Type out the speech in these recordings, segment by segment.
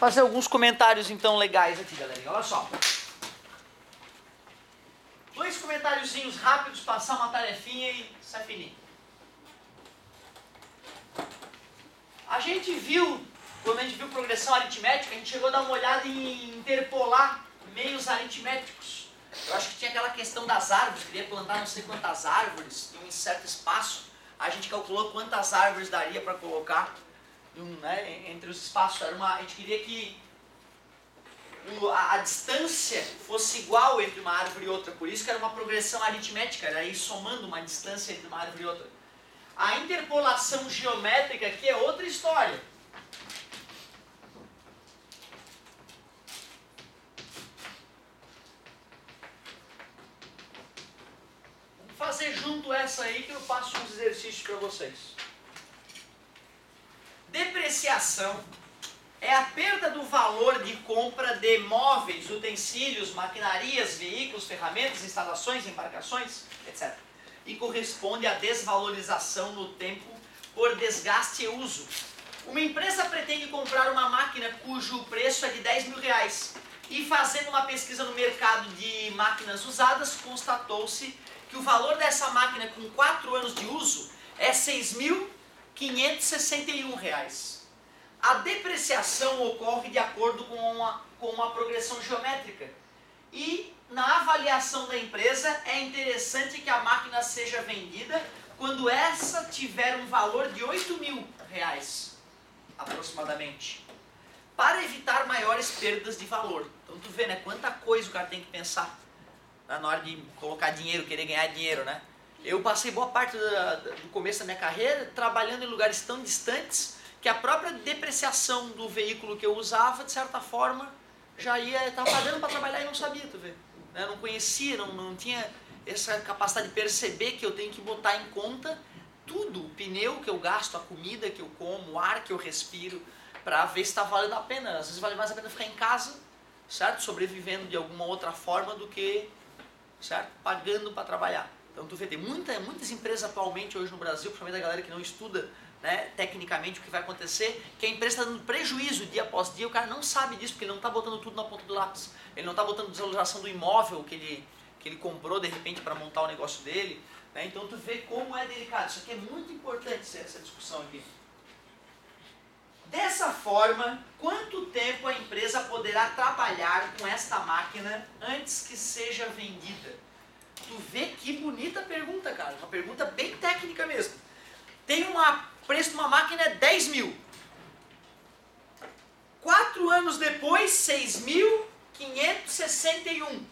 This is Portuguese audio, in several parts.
fazer alguns comentários então legais aqui, galerinha. Olha só. Dois comentáriozinhos rápidos, passar uma tarefinha e sai fininho. A gente viu, quando a gente viu progressão aritmética, a gente chegou a dar uma olhada em interpolar meios aritméticos. Eu acho que tinha aquela questão das árvores, queria plantar não sei quantas árvores em um certo espaço. A gente calculou quantas árvores daria para colocar entre os espaços. A gente queria que a distância fosse igual entre uma árvore e outra. Por isso que era uma progressão aritmética, era ir somando uma distância entre uma árvore e outra. A interpolação geométrica aqui é outra história. Vamos fazer junto essa aí que eu passo uns exercícios para vocês. Depreciação é a perda do valor de compra de móveis, utensílios, maquinarias, veículos, ferramentas, instalações, embarcações, etc. E corresponde à desvalorização no tempo por desgaste e uso. Uma empresa pretende comprar uma máquina cujo preço é de R$10.000 e fazendo uma pesquisa no mercado de máquinas usadas, constatou-se que o valor dessa máquina com 4 anos de uso é R$6.561. A depreciação ocorre de acordo com uma progressão geométrica. E na avaliação da empresa é interessante que a máquina seja vendida quando essa tiver um valor de R$8.000, aproximadamente, para evitar maiores perdas de valor. Então tu vê, né, quanta coisa o cara tem que pensar na hora de colocar dinheiro, querer ganhar dinheiro, né? Eu passei boa parte do começo da minha carreira trabalhando em lugares tão distantes que a própria depreciação do veículo que eu usava, de certa forma, já estava pagando para trabalhar e não sabia, tu vê. Eu não conhecia, não tinha essa capacidade de perceber que eu tenho que botar em conta tudo, o pneu que eu gasto, a comida que eu como, o ar que eu respiro, para ver se está valendo a pena. Às vezes vale mais a pena ficar em casa, certo? Sobrevivendo de alguma outra forma do que, certo? Pagando para trabalhar. Então tu vê, tem muitas empresas atualmente hoje no Brasil, principalmente a galera que não estuda, né, tecnicamente o que vai acontecer, que a empresa está dando prejuízo dia após dia, o cara não sabe disso, porque ele não está botando tudo na ponta do lápis. Ele não está botando desvalorização do imóvel que ele comprou de repente para montar o negócio dele, né? Então tu vê como é delicado. Isso aqui é muito importante, essa discussão aqui. Dessa forma, quanto tempo a empresa poderá trabalhar com esta máquina antes que seja vendida? Tu vê que bonita pergunta, cara. Uma pergunta bem técnica mesmo. Tem o preço de uma máquina é 10.000. 4 anos depois, 6.561.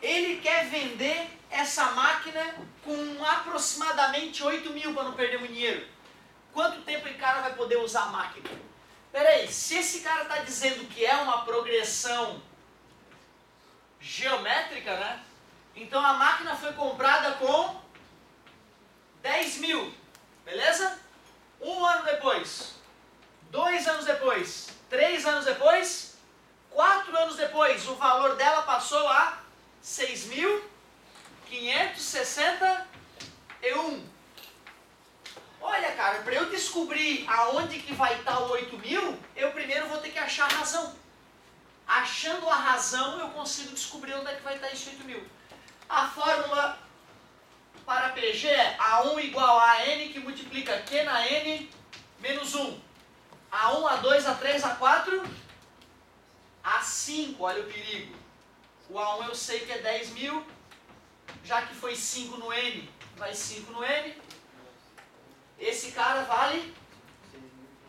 Ele quer vender essa máquina com aproximadamente 8.000 para não perder muito dinheiro. Quanto tempo o cara vai poder usar a máquina? Peraí, se esse cara está dizendo que é uma progressão geométrica, né? Então a máquina foi comprada com 10.000, beleza? 1 ano depois, 2 anos depois, 3 anos depois, 4 anos depois, o valor dela passou a 6.561. Olha, cara, para eu descobrir aonde que vai estar o 8.000, eu primeiro vou ter que achar a razão. Achando a razão, eu consigo descobrir onde é que vai estar esse 8.000. A fórmula para PG é A1 igual a N, que multiplica Q na N menos 1. A1, A2, A3, A4, A5, olha o perigo. O A1 eu sei que é 10.000, já que foi 5 no N, vai 5 no N. Esse cara vale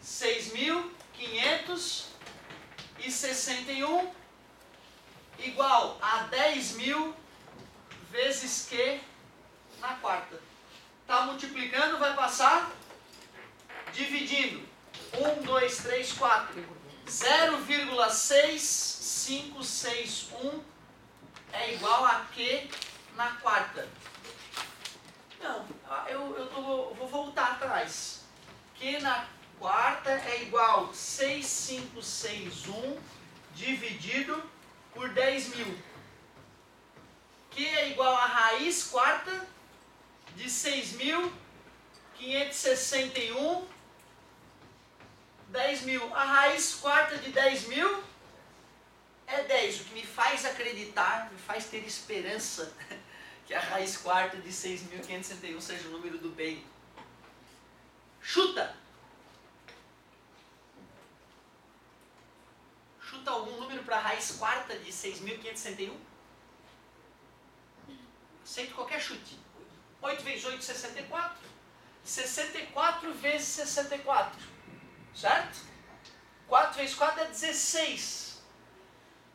6.561 igual a 10.000 vezes Q na quarta. Tá multiplicando, vai passar dividindo. 1, 2, 3, 4. 0,6561 é igual a Q na quarta. Não, eu vou voltar atrás. Q na quarta é igual a 6.561 dividido por 10.000. Q é igual a raiz quarta de 6.561 10 mil. A raiz quarta de 10 mil é 10. O que me faz acreditar, me faz ter esperança que a raiz quarta de 6.561 seja o número do bem. Chuta! Chuta algum número para a raiz quarta de 6.561? Aceito qualquer chute. 8 vezes 8, 64. 64 vezes 64. Certo? 4 vezes 4 é 16.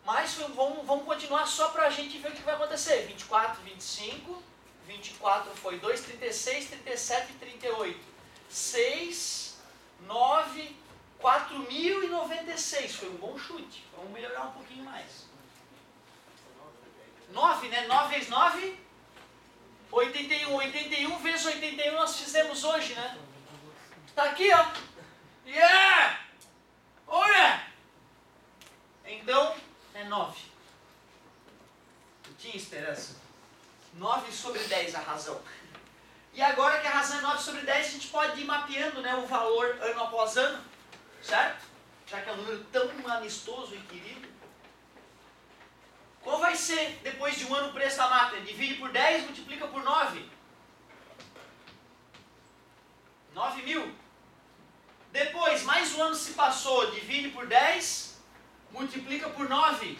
Mas vamos continuar só para a gente ver o que vai acontecer. 24, 25. 24 foi 2, 36, 37 e 38. 6, 9, 4.096. Foi um bom chute. Vamos melhorar um pouquinho mais. 9, né? 9 vezes 9, 81. 81 vezes 81 nós fizemos hoje, né? Tá aqui, ó. Yeah! Olha! Então, é 9. Eu tinha esperança. 9 sobre 10 a razão. E agora que a razão é 9 sobre 10, a gente pode ir mapeando, né, o valor ano após ano, certo? Já que é um número tão amistoso e querido. Qual vai ser, depois de um ano, o preço da máquina? Divide por 10, multiplica por 9. 9 mil. Depois, mais um ano se passou, divide por 10, multiplica por 9.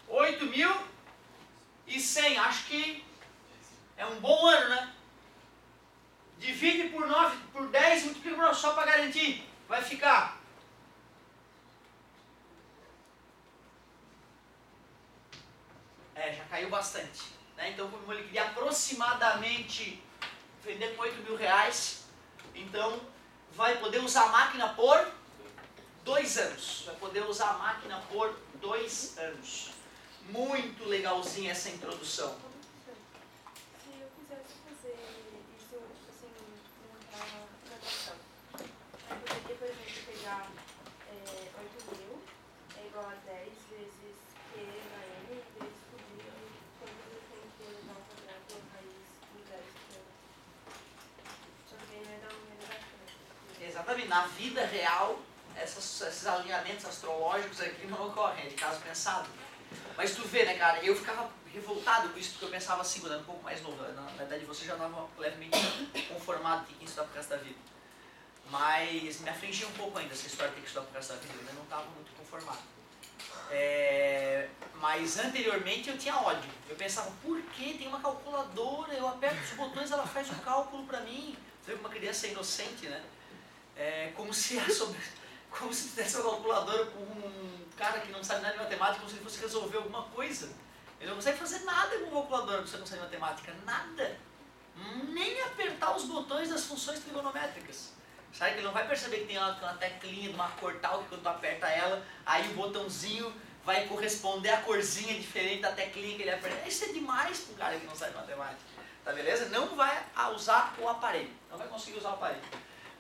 8.100. Acho que é um bom ano, né? Divide por 9, por 10, multiplica por 9, só para garantir. Vai ficar. Já caiu bastante. Né? Então, como ele queria aproximadamente vender com 8 mil reais, então vai poder usar a máquina por 2 anos. Vai poder usar a máquina por 2 anos. Muito legalzinha essa introdução. Se eu quisesse fazer isso assim, na graduação, eu poderia, por exemplo, pegar 8.000 é igual a 10 vezes Q na N, vezes descobrir quanto eu tenho que levar ao quadrado a raiz do 10 que eu... Só que aí não é da unidade, né? Exatamente. Na vida real, esses alinhamentos astrológicos aqui não ocorrem, é de caso pensado. Mas tu vê, né, cara, eu ficava revoltado com isso, porque eu pensava assim, quando eu era um pouco mais novo. Na verdade, você já estava levemente conformado que tinha que estudar pro resto da vida. Mas me afligia um pouco ainda essa história de ter que estudar pro resto da vida, eu ainda não estava muito conformado. Mas anteriormente eu tinha ódio. Eu pensava, por que tem uma calculadora? Eu aperto os botões, ela faz o cálculo pra mim. Você vê como uma criança inocente, né? Como se tivesse uma calculadora com um cara que não sabe nada de matemática, como se ele fosse resolver alguma coisa. Ele não consegue fazer nada com calculadora que você não sabe de matemática. Nada. Nem apertar os botões das funções trigonométricas. Sabe que ele não vai perceber que tem uma teclinha de uma cor tal, que quando tu aperta ela, aí o botãozinho vai corresponder à corzinha diferente da teclinha que ele aperta. Isso é demais para um cara que não sabe matemática. Tá beleza? Não vai usar o aparelho. Não vai conseguir usar o aparelho.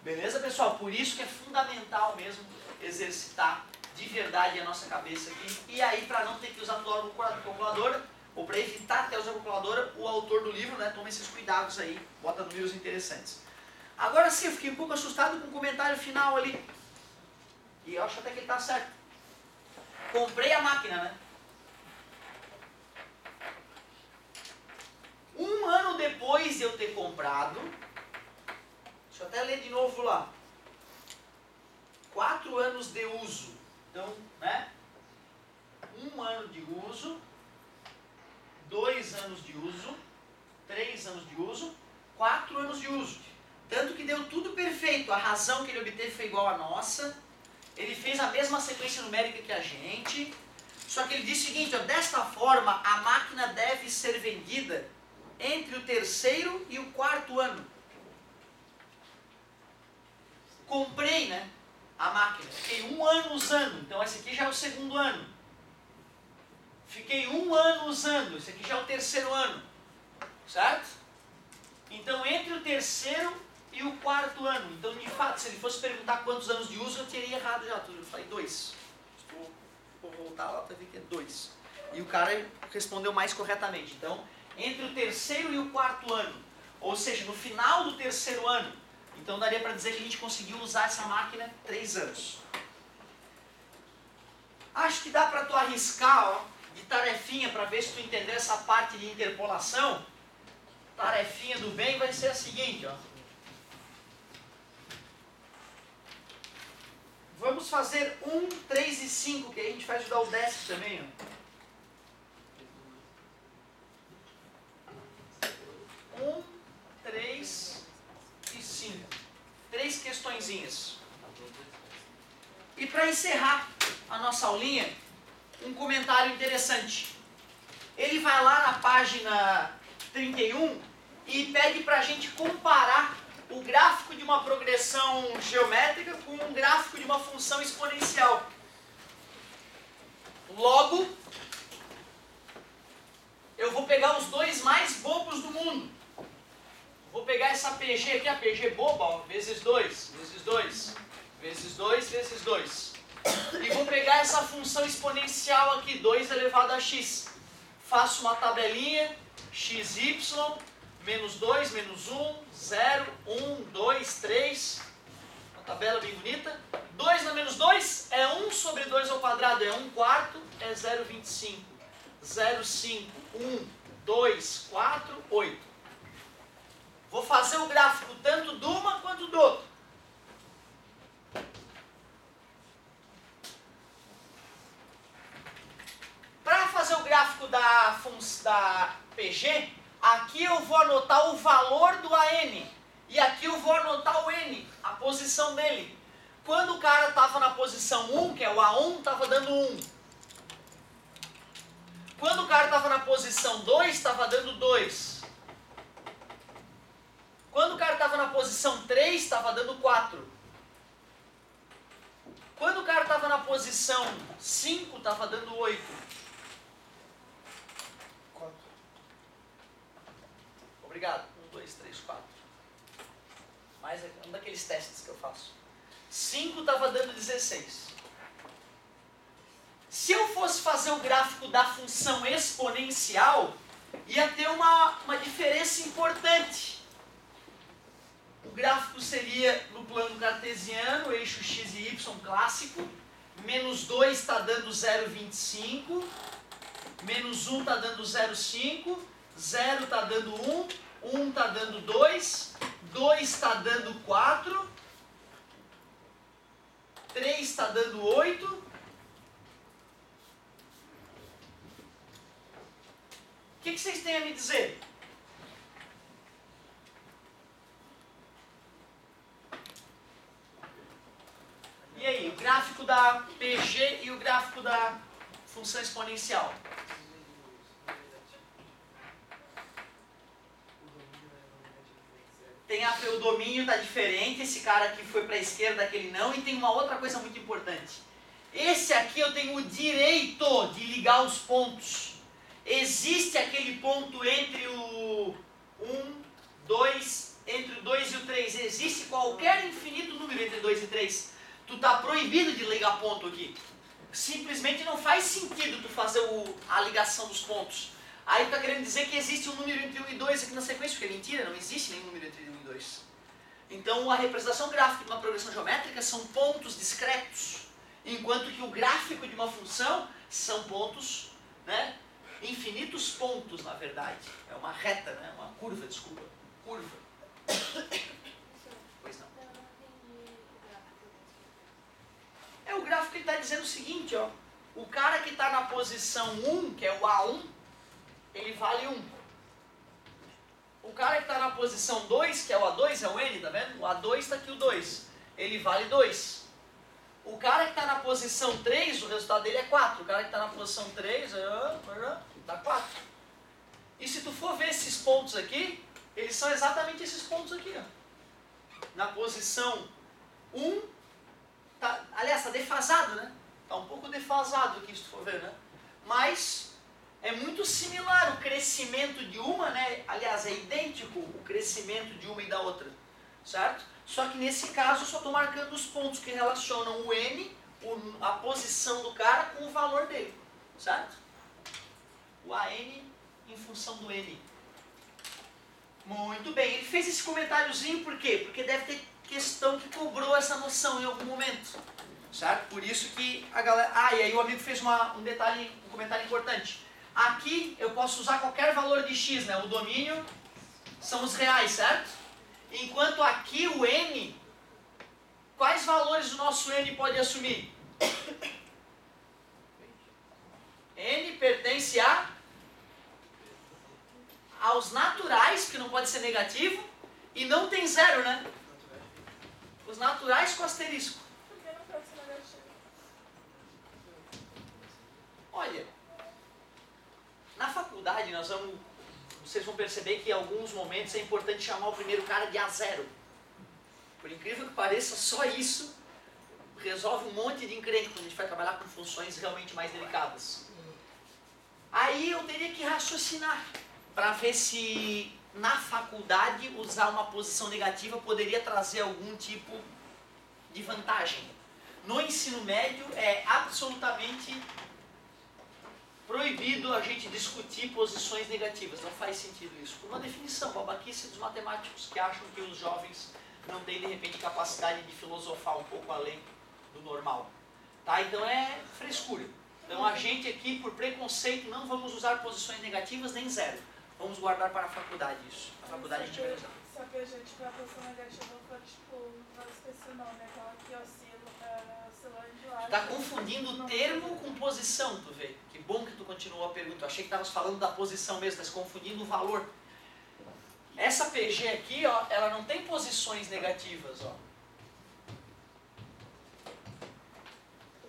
Beleza, pessoal? Por isso que é fundamental mesmo exercitar de verdade a nossa cabeça aqui. E aí, para não ter que usar toda a calculadora, ou para evitar até usar a calculadora, o autor do livro, né, toma esses cuidados aí, bota números interessantes. Agora sim, eu fiquei um pouco assustado com o comentário final ali. E eu acho até que ele está certo. Comprei a máquina, né? Um ano depois de eu ter comprado, deixa eu até ler de novo lá. 4 anos de uso. Então, né? 1 ano de uso, 2 anos de uso, 3 anos de uso, 4 anos de uso. Tanto que deu tudo perfeito. A razão que ele obteve foi igual à nossa. Ele fez a mesma sequência numérica que a gente. Só que ele diz o seguinte, ó, desta forma a máquina deve ser vendida entre o 3º e o 4º ano. Comprei, né, a máquina. Fiquei 1 ano usando. Então esse aqui já é o 2º ano. Fiquei 1 ano usando. Esse aqui já é o 3º ano. Certo? Então entre o 3º e o 4º ano. Então, de fato, se ele fosse perguntar quantos anos de uso, eu teria errado já tudo. Eu falei 2. Vou voltar lá para ver que é 2. E o cara respondeu mais corretamente. Então, entre o 3º e o 4º ano, ou seja, no final do 3º ano, Então daria para dizer que a gente conseguiu usar essa máquina 3 anos. Acho que dá para tu arriscar, ó, de tarefinha, para ver se tu entender essa parte de interpolação. Tarefinha do bem vai ser a seguinte, ó. Vamos fazer 1, 3 e 5, que aí a gente vai ajudar o Décio também, ó. 1, 3 e 5. 3 questõezinhas. E para encerrar a nossa aulinha, um comentário interessante. Ele vai lá na página 31 e pede para a gente comparar o gráfico de uma progressão geométrica com um gráfico de uma função exponencial. Logo, eu vou pegar os dois mais bobos do mundo. Vou pegar essa PG aqui, a PG boba, ó, vezes 2, vezes 2, vezes 2, vezes 2. E vou pegar essa função exponencial aqui, 2 elevado a x. Faço uma tabelinha, xy, menos 2, menos 1, 0, 1, 2, 3. Uma tabela bem bonita. 2 na menos 2 é 1 sobre 2 ao quadrado, é 1 quarto, é 0,25. 0,5, 1, 2, 4, 8. Vou fazer o gráfico tanto de uma quanto do outro. Para fazer o gráfico da PG, aqui eu vou anotar o valor do AN. E aqui eu vou anotar o N, a posição dele. Quando o cara estava na posição 1, que é o A1, estava dando 1. Quando o cara estava na posição 2, estava dando 2. Quando o cara estava na posição 3, estava dando 4. Quando o cara estava na posição 5, estava dando 8. 4. Obrigado. 1, 2, 3, 4. Mais um daqueles testes que eu faço. 5 estava dando 16. Se eu fosse fazer o gráfico da função exponencial, ia ter uma diferença importante. O gráfico seria no plano cartesiano, eixo x e y clássico. Menos 2 está dando 0,25. Menos 1 está dando 0,5. 0 está dando 1. 1 está dando 2. 2 está dando 4. 3 está dando 8. O que vocês têm a me dizer? E aí, o gráfico da PG e o gráfico da função exponencial? O domínio está diferente, esse cara aqui foi para a esquerda, aquele não, e tem uma outra coisa muito importante. Esse aqui eu tenho o direito de ligar os pontos. Existe aquele ponto entre o 1, 2, entre o 2 e o 3. Existe qualquer infinito número entre 2 e 3. Tu está proibido de ligar ponto aqui. Simplesmente não faz sentido tu fazer a ligação dos pontos. Aí tu está querendo dizer que existe um número entre 1 e 2 aqui na sequência, porque é mentira, não existe nenhum número entre 1 e 2. Então a representação gráfica de uma progressão geométrica são pontos discretos, enquanto que o gráfico de uma função são pontos, né? Infinitos pontos, na verdade. É uma reta, né? Uma curva, desculpa. Curva. Pois não. O gráfico que ele está dizendo o seguinte, ó. O cara que está na posição 1, que é o A1, ele vale 1. O cara que está na posição 2, que é o A2, é o N, tá vendo? O A2 está aqui o 2. Ele vale 2. O cara que está na posição 3, o resultado dele é 4. O cara que está na posição 3, dá 4. E se tu for ver esses pontos aqui, eles são exatamente esses pontos aqui, ó. Na posição 1, aliás, está defasado, né? Está um pouco defasado aqui, se tu for ver, né? Mas é muito similar o crescimento de uma, né? Aliás, é idêntico o crescimento de uma e da outra, certo? Só que nesse caso eu só estou marcando os pontos que relacionam o N, a posição do cara, com o valor dele, certo? O AN em função do N. Muito bem. Ele fez esse comentáriozinho por quê? Porque deve ter questão que cobrou essa noção em algum momento. Certo? Por isso que a galera... e aí o amigo fez um comentário importante. Aqui eu posso usar qualquer valor de x, né? O domínio são os reais, certo? Enquanto aqui o n, quais valores o nosso n pode assumir? N pertence aos naturais, que não pode ser negativo, e não tem zero, né? Os naturais com asterisco. Por que não pode ser negativo? Olha, na faculdade vocês vão perceber que em alguns momentos é importante chamar o primeiro cara de A0. Por incrível que pareça, só isso resolve um monte de encrenca quando a gente vai trabalhar com funções realmente mais delicadas. Aí eu teria que raciocinar para ver se na faculdade usar uma posição negativa poderia trazer algum tipo de vantagem. No ensino médio é absolutamente proibido a gente discutir posições negativas, não faz sentido isso. Por uma definição, babaquice dos matemáticos que acham que os jovens não têm de repente capacidade de filosofar um pouco além do normal. Tá? Então é frescura. Então a gente aqui, por preconceito, não vamos usar posições negativas nem zero. Vamos guardar para a faculdade isso. A faculdade a gente vai usar. Só que a gente para a posição negativa for tipo, não esqueci o nome, aquela que oscilando lá. Tá confundindo termo com posição, tu vê. Que bom que tu continuou a pergunta. Eu achei que estavas falando da posição mesmo, mas confundindo o valor. Essa PG aqui, ó, ela não tem posições negativas, ó.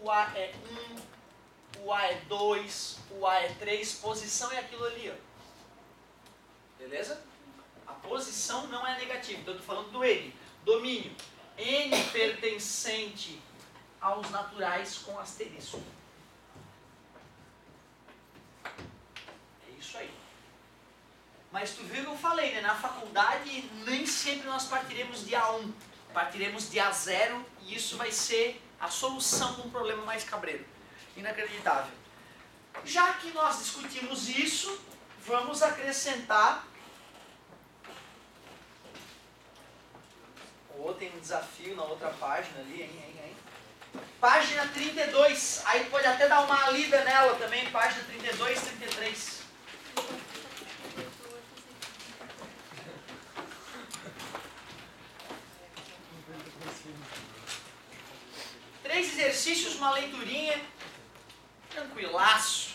O A é 1, o A é 2, o A é 3, posição é aquilo ali, ó. Beleza? A posição não é negativa, então eu estou falando do N. Domínio. N pertencente aos naturais com asterisco. É isso aí. Mas tu viu que eu falei, né? Na faculdade nem sempre nós partiremos de A1. Partiremos de A0 e isso vai ser a solução de um problema mais cabreiro. Inacreditável. Já que nós discutimos isso, vamos acrescentar... tem um desafio na outra página ali, hein? Página 32. Aí pode até dar uma lida nela também, página 32 e 33. Três exercícios, uma leiturinha. Tranquilaço.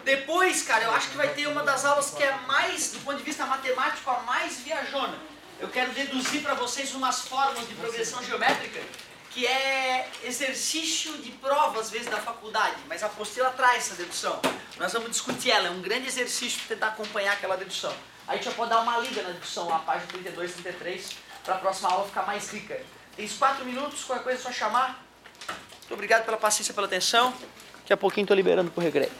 Depois, cara, eu acho que vai ter uma das aulas que é mais, do ponto de vista matemático, a mais viajona. Eu quero deduzir para vocês umas fórmulas de progressão geométrica, que é exercício de prova, às vezes, da faculdade, mas a apostila traz essa dedução. Nós vamos discutir ela, é um grande exercício para tentar acompanhar aquela dedução. Aí a gente já pode dar uma lida na dedução, lá, página 32 e 33, para a próxima aula ficar mais rica. Tem 4 minutos, qualquer coisa é só chamar. Muito obrigado pela paciência, pela atenção. Daqui a pouquinho estou liberando para o recreio.